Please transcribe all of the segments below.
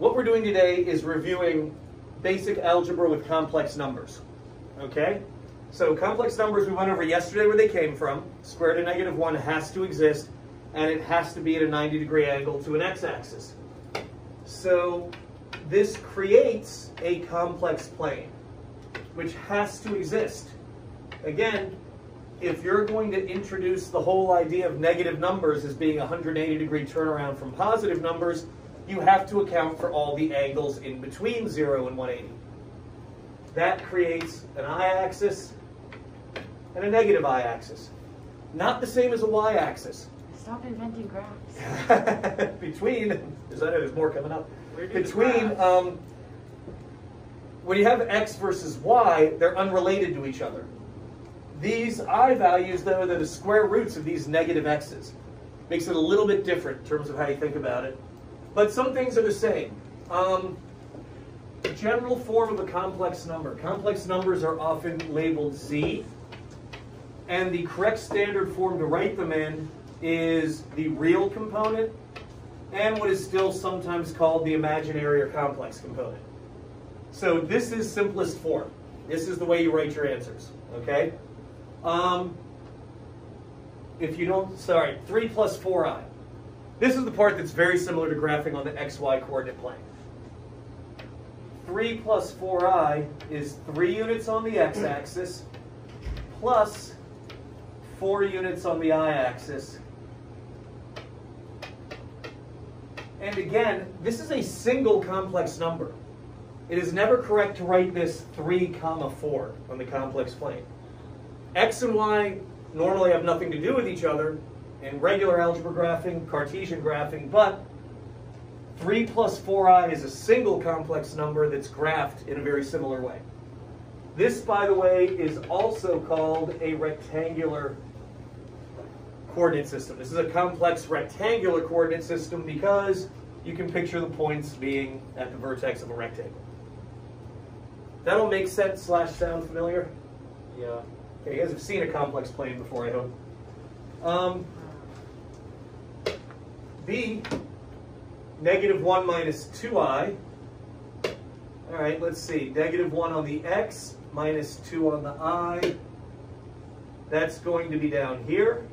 what we're doing today is reviewing basic algebra with complex numbers. Okay? So complex numbers we went over yesterday where they came from. Square root of -1 has to exist, and it has to be at a 90-degree angle to an x-axis. So this creates a complex plane, which has to exist. Again, if you're going to introduce the whole idea of negative numbers as being a 180-degree turnaround from positive numbers, you have to account for all the angles in between 0 and 180. That creates an y-axis and a negative y-axis. Not the same as a y-axis. Stop inventing graphs. Between, there's more coming up. Between, when you have x versus y, they're unrelated to each other. These I values, though, they're the square roots of these negative x's. Makes it a little bit different in terms of how you think about it. But some things are the same. The general form of a complex number. Complex numbers are often labeled z. And the correct standard form to write them in is the real component and what is still sometimes called the imaginary or complex component. So this is simplest form. This is the way you write your answers, okay? If you don't, sorry, 3 plus 4i. This is the part that's very similar to graphing on the xy coordinate plane. 3 plus 4i is 3 units on the x-axis plus 4 units on the y-axis. And again, this is a single complex number. It is never correct to write this 3 comma 4 on the complex plane. X and y normally have nothing to do with each other in regular algebra graphing, Cartesian graphing, but 3 plus 4i is a single complex number that's graphed in a very similar way. This, by the way, is also called a rectangular coordinate system. This is a complex rectangular coordinate system because you can picture the points being at the vertex of a rectangle. That all makes sense / sound familiar? Yeah. Okay, you guys have seen a complex plane before, I hope. B, -1 minus 2i. All right, let's see. -1 on the x, minus 2 on the I. That's going to be down here.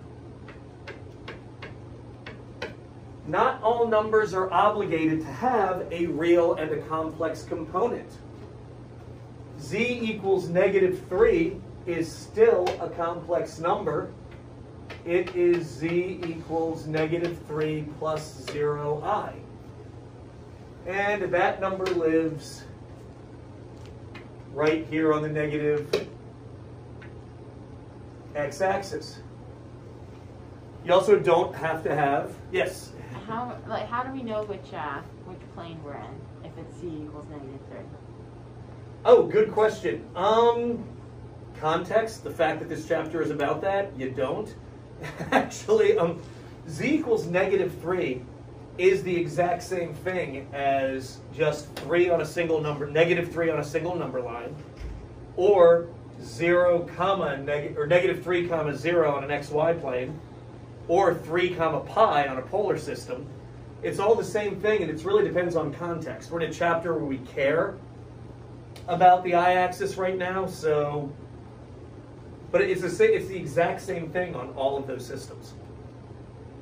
Not all numbers are obligated to have a real and a complex component. Z equals -3 is still a complex number. It is Z equals -3 plus 0i. And that number lives right here on the negative x-axis. You also don't have to have, yes? How do we know which plane we're in if it's Z equals -3? Oh, good question. Context, the fact that this chapter is about that, you don't. Actually, Z equals -3 is the exact same thing as just 3 on a single number, -3 on a single number line, or 0 comma -3 comma 0 on an xy plane, or 3 comma pi on a polar system. It's all the same thing, and it really depends on context. We're in a chapter where we care about the y-axis right now, so, but it's the exact same thing on all of those systems.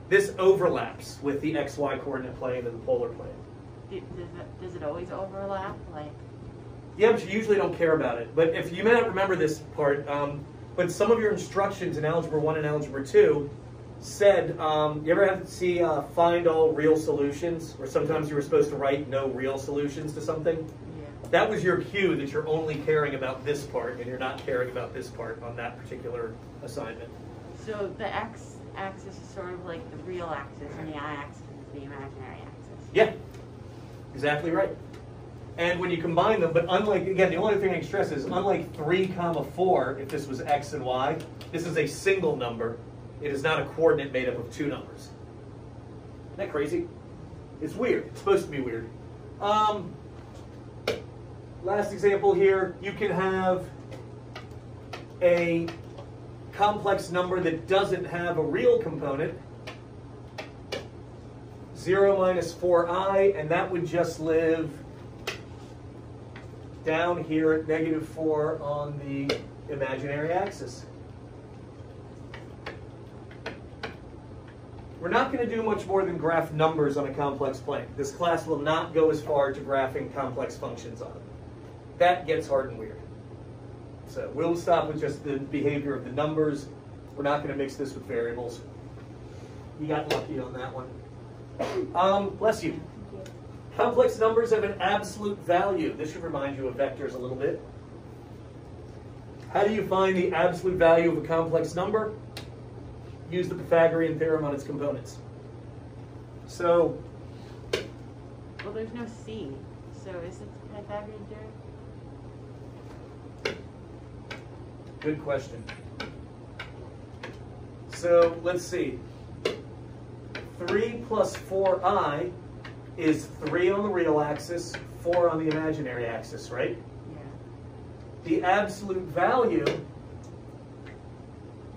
This overlaps with the xy coordinate plane and the polar plane. Does it always overlap? Yeah, but you usually don't care about it. But if you may not remember this part, but some of your instructions in Algebra 1 and Algebra 2 said, you ever have to see find all real solutions, or sometimes you were supposed to write no real solutions to something? Yeah. That was your cue that you're only caring about this part and you're not caring about this part on that particular assignment. So the x-axis is sort of like the real axis and the y-axis is the imaginary axis. Yeah, exactly right. And when you combine them, but unlike, again, the only thing I can stress is, unlike 3 comma 4, if this was x and y, this is a single number. It is not a coordinate made up of 2 numbers. Isn't that crazy? It's weird. It's supposed to be weird. Last example here, you can have a complex number that doesn't have a real component. Z 0 minus 4i, and that would just live down here at negative 4 on the imaginary axis. We're not going to do much more than graph numbers on a complex plane. This class will not go as far to graphing complex functions on it. That gets hard and weird. So we'll stop with just the behavior of the numbers. We're not going to mix this with variables. You got lucky on that one. Bless you. Complex numbers have an absolute value. This should remind you of vectors a little bit. How do you find the absolute value of a complex number? Use the Pythagorean theorem on its components. So, well, there's no C, so is it the Pythagorean theorem? Good question. So, let's see. 3 plus 4i is 3 on the real axis, 4 on the imaginary axis, right? Yeah. The absolute value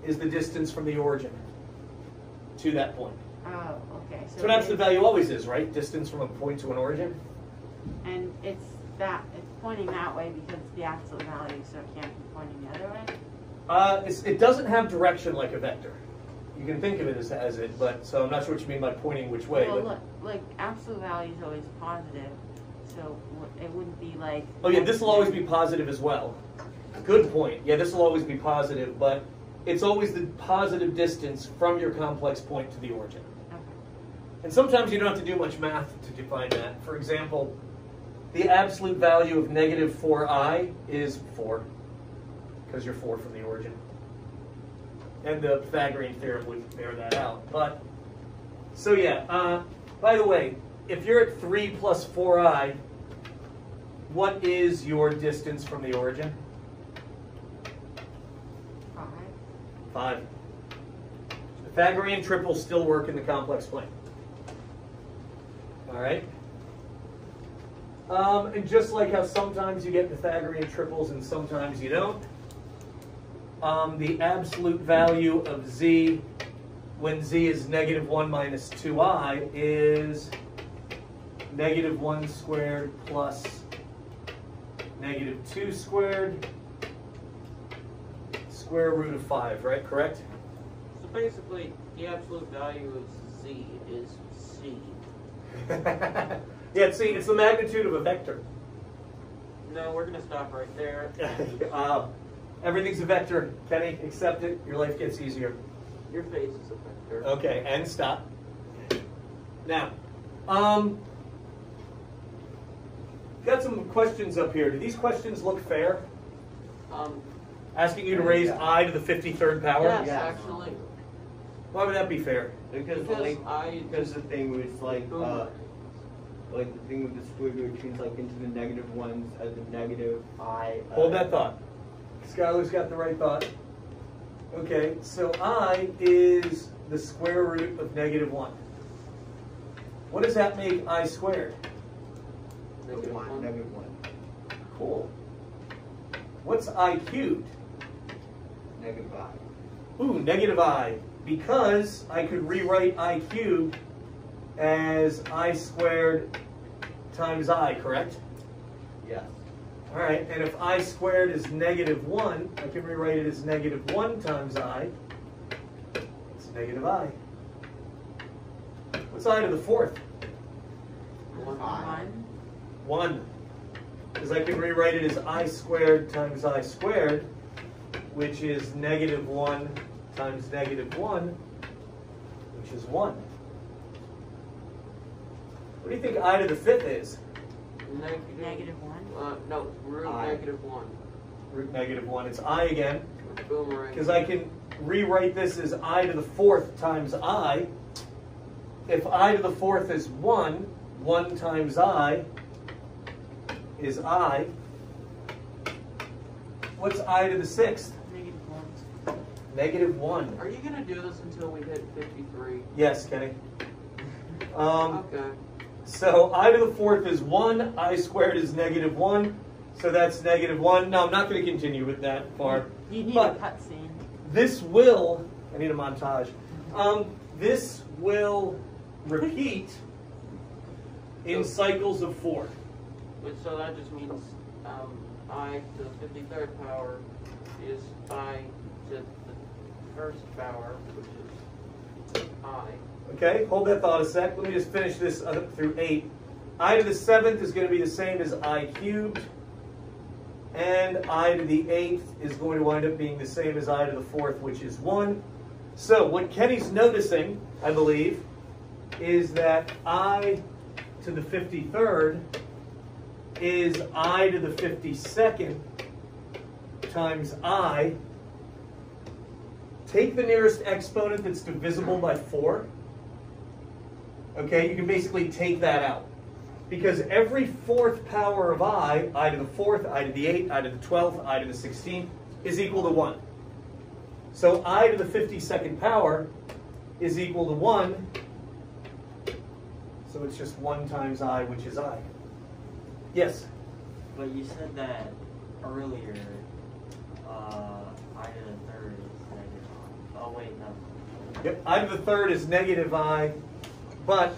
is the distance from the origin to that point. Oh, okay. That's what absolute value always is, right? Distance from a point to an origin. And it's pointing that way because it's the absolute value, so it can't be pointing the other way? It doesn't have direction like a vector. You can think of it as it, but so I'm not sure what you mean by pointing which way. Well, but, look, like absolute value is always positive, so it wouldn't be like... oh yeah, this will always be positive as well. Good point. Yeah, this will always be positive, but it's always the positive distance from your complex point to the origin. Okay. And sometimes you don't have to do much math to define that. For example, the absolute value of negative 4i is 4, because you're 4 from the origin. And the Pythagorean theorem would bear that out. But, so yeah, by the way, if you're at 3 plus 4i, what is your distance from the origin? 5. Pythagorean triples still work in the complex plane. All right? And just like how sometimes you get Pythagorean triples and sometimes you don't, the absolute value of z when z is negative 1 minus 2i is negative 1 squared plus negative 2 squared square root of 5, right? Correct? So basically, the absolute value of z is c. Yeah, see, it's the magnitude of a vector. No, we're going to stop right there. Everything's a vector, Kenny. Accept it. Your life gets easier. Your face is a vector. Okay, and stop. Now, got some questions up here. Do these questions look fair? Asking you to raise I to the 53rd power? Yes, Yes. actually. Why would that be fair? Because the thing was like the thing with the square root turns like into the negative ones as the negative I. Hold that thought. Skylar's got the right thought. Okay, so I is the square root of negative 1. What does that make I squared? Negative one. Negative 1. Cool. What's I cubed? Negative I. Ooh, negative I. Because I could rewrite I cubed as I squared times I, correct? Yes. All right, and if I squared is negative 1, I can rewrite it as negative 1 times I. It's negative I. What's I to the 4th? 1. 1. Because I can rewrite it as I squared times I squared, which is negative 1 times negative 1, which is 1. What do you think I to the 5th is? Negative 1. No, root I. negative 1. Root negative 1. It's I again. Boomerang. Because I can rewrite this as I to the 4th times I. If I to the 4th is 1, 1 times I is I. What's I to the 6th? Negative 1. Negative 1. Are you going to do this until we hit 53? Yes, Kenny. Okay. So I to the 4th is 1. I squared is negative 1. So that's negative 1. No, I'm not going to continue with that far. You need But a cutscene. this will, I need a montage. This will repeat in cycles of 4. So that just means I to the 53rd power is I to the first power, which is I. Okay, hold that thought a sec. Let me just finish this up through 8. I to the 7th is going to be the same as I cubed. And I to the 8th is going to wind up being the same as I to the 4th, which is 1. So what Kenny's noticing, I believe, is that I to the 53rd is I to the 52nd times I. Take the nearest exponent that's divisible by 4. Okay, you can basically take that out. Because every 4th power of I to the 4th, I to the 8th, I to the 12th, I to the 16th, is equal to 1. So I to the 52nd power is equal to 1. So it's just 1 times I, which is I. Yes? But you said that earlier, I to the 3rd is negative I. Oh, wait, no. Yep, I to the 3rd is negative I, but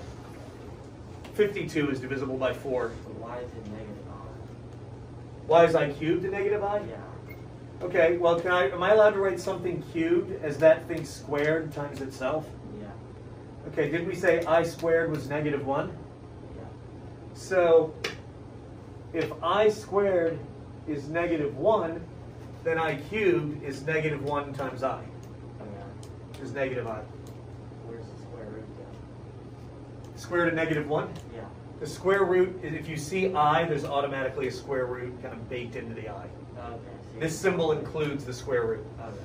52 is divisible by 4. So why is it negative I? Why is I cubed a negative I? Yeah. Okay, well, am I allowed to write something cubed as that thing squared times itself? Yeah. Okay, did we say I squared was negative 1? Yeah. So if I squared is negative 1, then I cubed is negative 1 times I, which is negative I. Where's the square root then? Square root of negative 1? Yeah. The square root, if you see I, there's automatically a square root kind of baked into the I. Okay. This symbol includes the square root. Okay.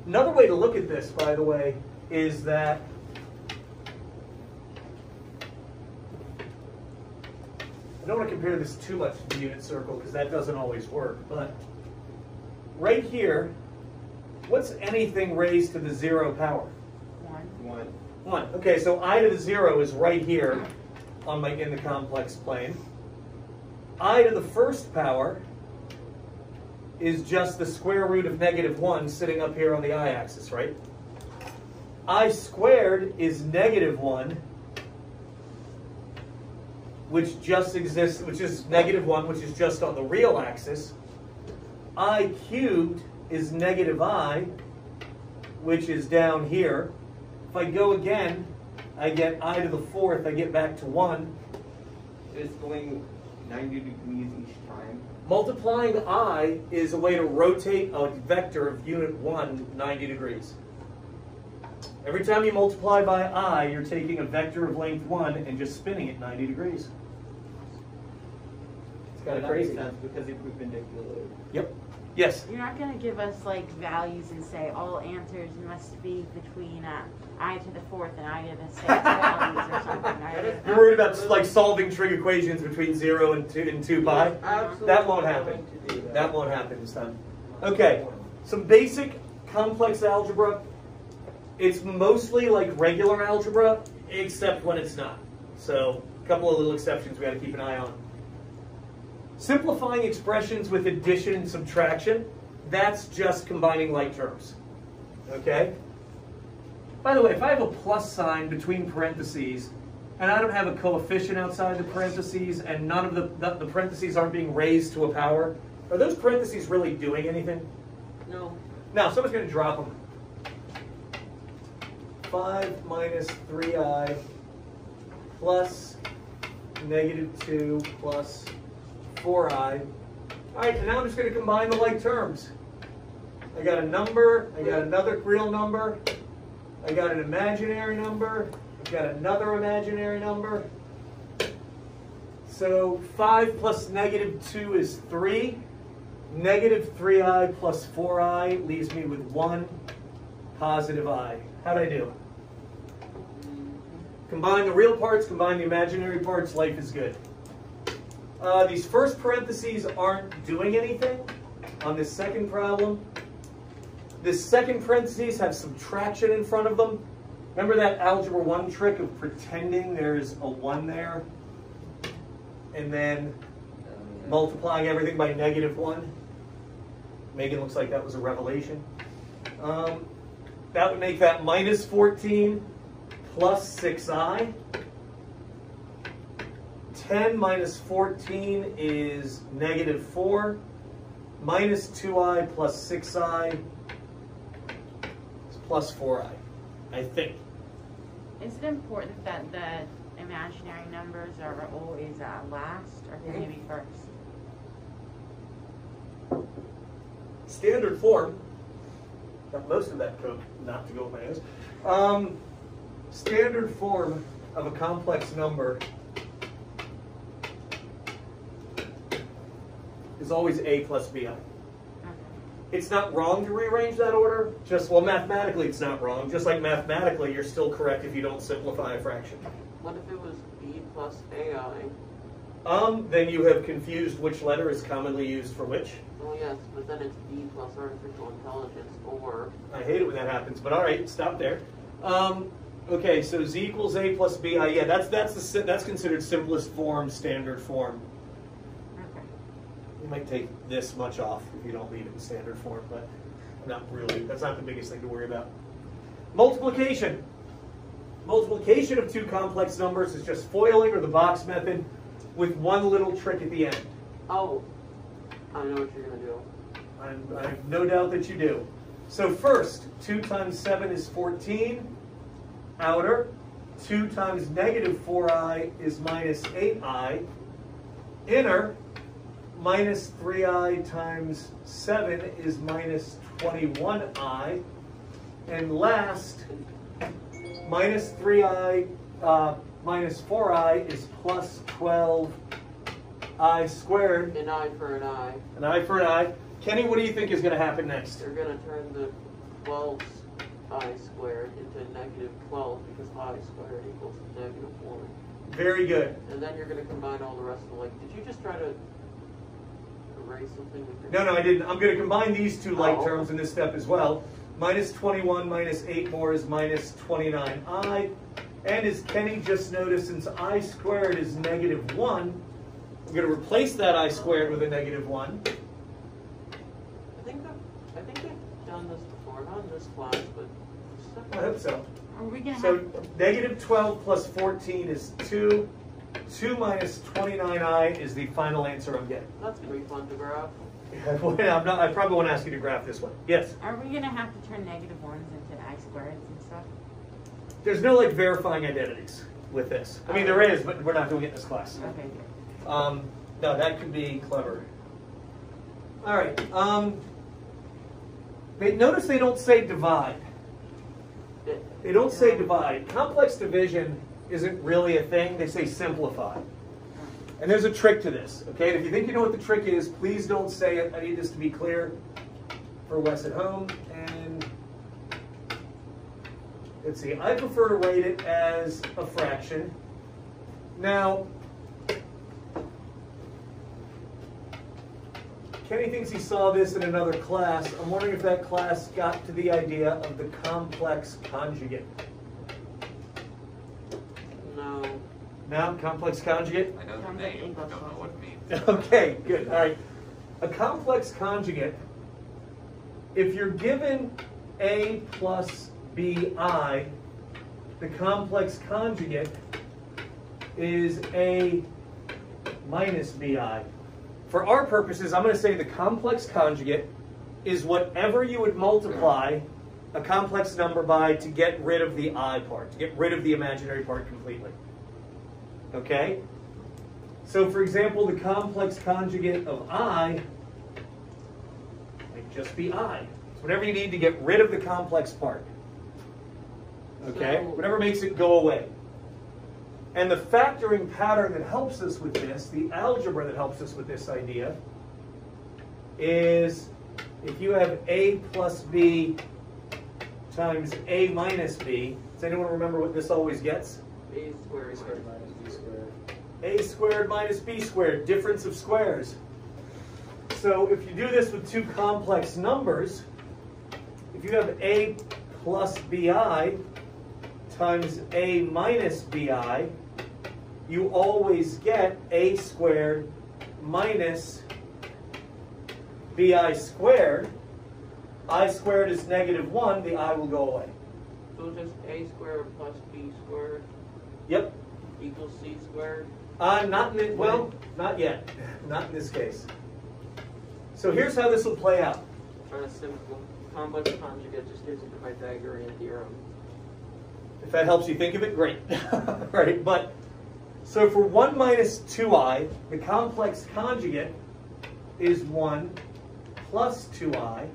Another way to look at this, by the way, is that I don't want to compare this too much to the unit circle because that doesn't always work, but right here, what's anything raised to the 0 power? 1. 1. Okay, so I to the 0 is right here in the complex plane. I to the 1st power is just the square root of negative 1 sitting up here on the I-axis, right? I squared is negative 1, which just exists, which is negative 1, which is just on the real axis. I cubed is negative I, which is down here. If I go again, I get I to the 4th, I get back to 1. It's going 90 degrees each time. Multiplying I is a way to rotate a vector of unit 1 90 degrees. Every time you multiply by I, you're taking a vector of length 1 and just spinning it 90 degrees. It's kind of That crazy. makes sense because they're perpendicular. Yep. Yes? You're not going to give us like values and say all answers must be between I to the 4th and I to the 6th values or something, are you? You're worried about like solving trig equations between 0 and 2 pi? Absolutely That won't happen. going to do That won't happen this time. Okay, some basic complex algebra. It's mostly like regular algebra, except when it's not. So a couple of little exceptions we got to keep an eye on. Simplifying expressions with addition and subtraction, that's just combining like terms. Okay? By the way, if I have a plus sign between parentheses, and I don't have a coefficient outside the parentheses, and none of the parentheses aren't being raised to a power, are those parentheses really doing anything? No. Now, someone's going to drop them. 5 minus 3i plus negative 2 plus 4i. All right, and now I'm just going to combine the like terms. I got a number, I got another real number, I got an imaginary number, I've got another imaginary number. So 5 plus negative 2 is 3. Negative 3i plus 4i leaves me with 1 positive I. How'd I do? Combine the real parts, combine the imaginary parts, life is good. These first parentheses aren't doing anything on this second problem. This second parentheses have subtraction in front of them. Remember that Algebra 1 trick of pretending there's a 1 there? And then multiplying everything by negative 1? Megan looks like that was a revelation. That would make that minus 14 plus 6i. 10 minus 14 is negative 4. Minus 2i plus 6i is plus 4i, I think. Is it important that the imaginary numbers are always last, or can they be first? Standard form, got most of that code not to go with my nose. Standard form of a complex number is always a plus bi. Okay. It's not wrong to rearrange that order, just, well, mathematically it's not wrong. Just like mathematically, you're still correct if you don't simplify a fraction. What if it was b plus ai? Then you have confused which letter is commonly used for which. Well, yes, but then it's b plus artificial intelligence, or... I hate it when that happens, but all right, stop there. Okay, so z equals a plus bi. Yeah, that's considered simplest form, standard form. Okay. You might take this much off if you don't leave it in standard form, but not really. That's not the biggest thing to worry about. Multiplication. Multiplication of two complex numbers is just foiling, or the box method, with one little trick at the end. Oh, I know what you're going to do. I have no doubt that you do. So first, 2 times 7 is 14. Outer. 2 times negative 4i is minus 8i. Inner. Minus 3i times 7 is minus 21i. And last, minus 3i minus 4i is plus 12i squared. An eye for an eye. An eye for an eye. Kenny, what do you think is going to happen next? You're going to turn the 12's I squared into negative 12 because I squared equals negative 1. Very good. And then you're going to combine all the rest of the, like, did you just try to erase something with your... No, I didn't. I'm going to combine these two like Oh. terms in this step as well. Minus 21 minus 8 more is minus 29i. And as Kenny just noticed, since I squared is negative 1, I'm going to replace that I squared with a negative 1. I think I've done this before, not in this class, but... I hope so. Are we gonna So have? negative 12 plus 14 is 2. 2 minus 29i is the final answer I'm getting. That's going to be fun to graph. I probably won't ask you to graph this one. Yes? Are we gonna have to turn negative ones into I squareds and stuff? There's no like verifying identities with this. I mean, there is, but we're not doing it in this class. Okay, good. No, that could be clever. All right. Notice they don't say divide. They don't say divide. Complex division isn't really a thing. They say simplify. And there's a trick to this, okay? And if you think you know what the trick is, please don't say it. I need this to be clear for Wes at home. And let's see. I prefer to write it as a fraction. Now, Kenny thinks he saw this in another class. I'm wondering if that class got to the idea of the complex conjugate. No. Now, complex conjugate? I know the Sounds like name, English don't know what it means. Okay, good. All right. A complex conjugate, if you're given A plus BI, the complex conjugate is A minus BI. For our purposes, I'm going to say the complex conjugate is whatever you would multiply a complex number by to get rid of the I part, to get rid of the imaginary part completely. Okay? So for example, the complex conjugate of I might just be I. It's whatever you need to get rid of the complex part. Okay? So- Whatever makes it go away. And the factoring pattern that helps us with this, the algebra that helps us with this idea, is if you have A plus B times A minus B, does anyone remember what this always gets? A squared. Minus b squared. A squared minus B squared, difference of squares. So if you do this with two complex numbers, if you have A plus BI times A minus BI, you always get A squared minus BI squared. I squared is negative 1, the I will go away. So just A squared plus B squared Yep, equals C squared. Not in well, not yet. Not in this case. So here's how this will play out. On a simple complex conjugate just gives you the Pythagorean theorem. If that helps you think of it, great. Right, but so for 1 minus 2i, the complex conjugate is 1 plus 2i.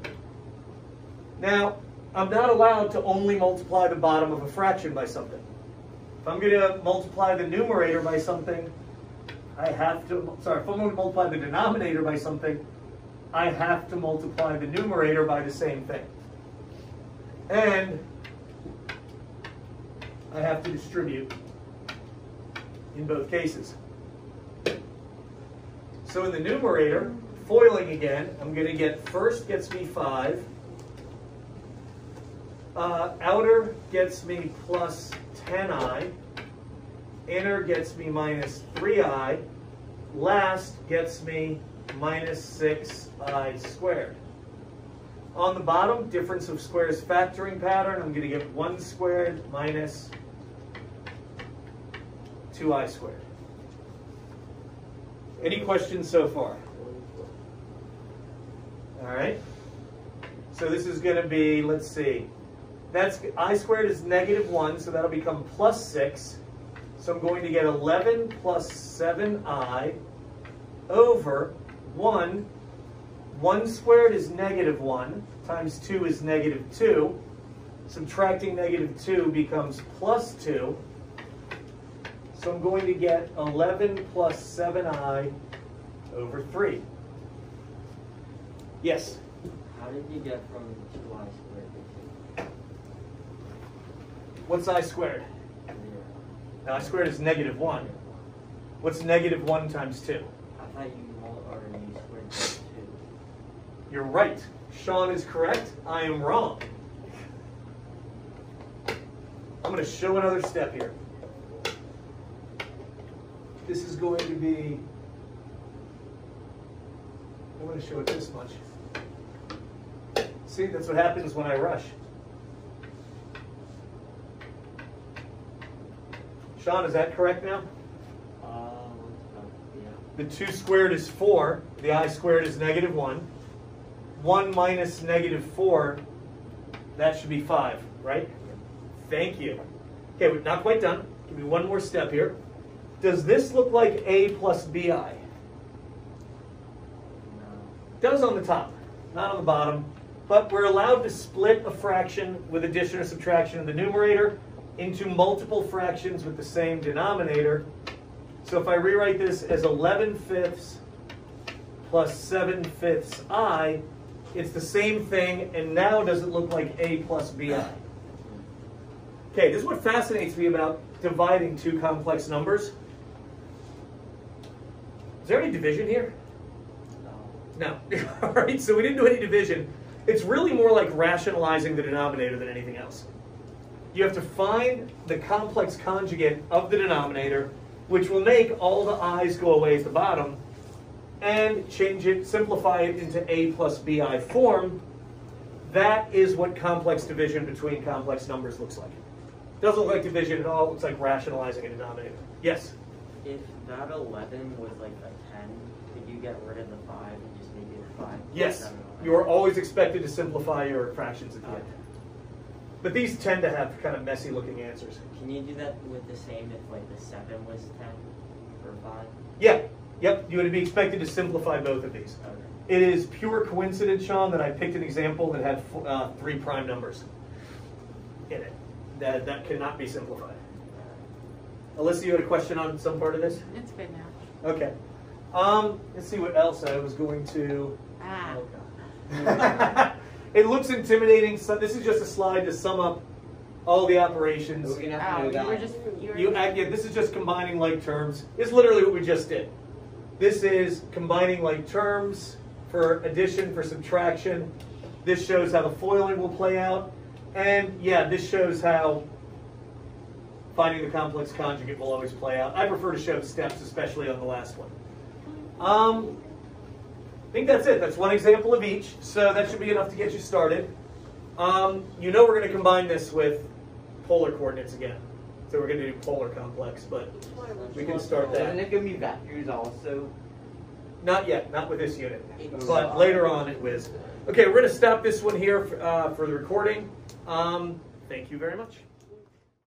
Now, I'm not allowed to only multiply the bottom of a fraction by something. If I'm going to multiply the numerator by something, I have to, sorry, if I'm going to multiply the denominator by something, I have to multiply the numerator by the same thing. And I have to distribute in both cases. So in the numerator, foiling again, I'm going to get first gets me 5. Outer gets me plus 10i. Inner gets me minus 3i. Last gets me minus 6i squared. On the bottom, difference of squares factoring pattern, I'm going to get 1 squared minus 2i squared. Any questions so far? All right. So this is going to be, let's see, that's I squared is negative 1, so that'll become plus 6. So I'm going to get 11 plus 7i over 1. 1 squared is negative 1, times 2 is negative 2. Subtracting negative 2 becomes plus 2. So I'm going to get 11 plus 7i over 3. Yes? How did you get from 2i squared to 2? What's I squared? 0. Now I squared is negative 1. What's negative 1 times 2? I thought you squared 2. You're right. Sean is correct. I am wrong. I'm going to show another step here. This is going to be, I'm going to show it this much. See, that's what happens when I rush. Sean, is that correct now? Yeah. The 2 squared is 4. The I squared is negative 1. 1 minus negative 4, that should be 5, right? Thank you. Okay, we're not quite done. Give me one more step here. Does this look like A plus BI? No. Does on the top, not on the bottom. But we're allowed to split a fraction with addition or subtraction in the numerator into multiple fractions with the same denominator. So if I rewrite this as 11 fifths plus 7 fifths I, it's the same thing, and now does it look like A plus BI? Okay, this is what fascinates me about dividing two complex numbers. Is there any division here? No. All right, so we didn't do any division. It's really more like rationalizing the denominator than anything else. You have to find the complex conjugate of the denominator, which will make all the i's go away at the bottom, and change it, simplify it into A plus BI form. That is what complex division between complex numbers looks like. Doesn't look like division at all. It looks like rationalizing a denominator. Yes? If that 11 was like a 10, could you get rid of the 5 and just make it 5? Yes. You are always expected to simplify your fractions at the end. But these tend to have kind of messy looking answers. Can you do that with the same if like the 7 was 10 or 5? Yeah. Yep. You would be expected to simplify both of these. Okay. It is pure coincidence, Sean, that I picked an example that had 3 prime numbers in it. That cannot be simplified. Alyssa, you had a question on some part of this? It's good now. Okay. Let's see what else I was going to... Ah. Oh, God. It looks intimidating. So this is just a slide to sum up all the operations. We're gonna have to do You were that. just Yeah, this is just combining like terms. It's literally what we just did. This is combining like terms for addition, for subtraction. This shows how the foiling will play out. And yeah, this shows how finding the complex conjugate will always play out. I prefer to show steps, especially on the last one. I think that's it. That's one example of each. So that should be enough to get you started. You know we're going to combine this with polar coordinates again. So we're going to do polar complex, but we can start Doesn't that. it give me vectors also? Not yet, not with this unit, but later on it will. Okay, we're going to stop this one here for the recording. Thank you very much.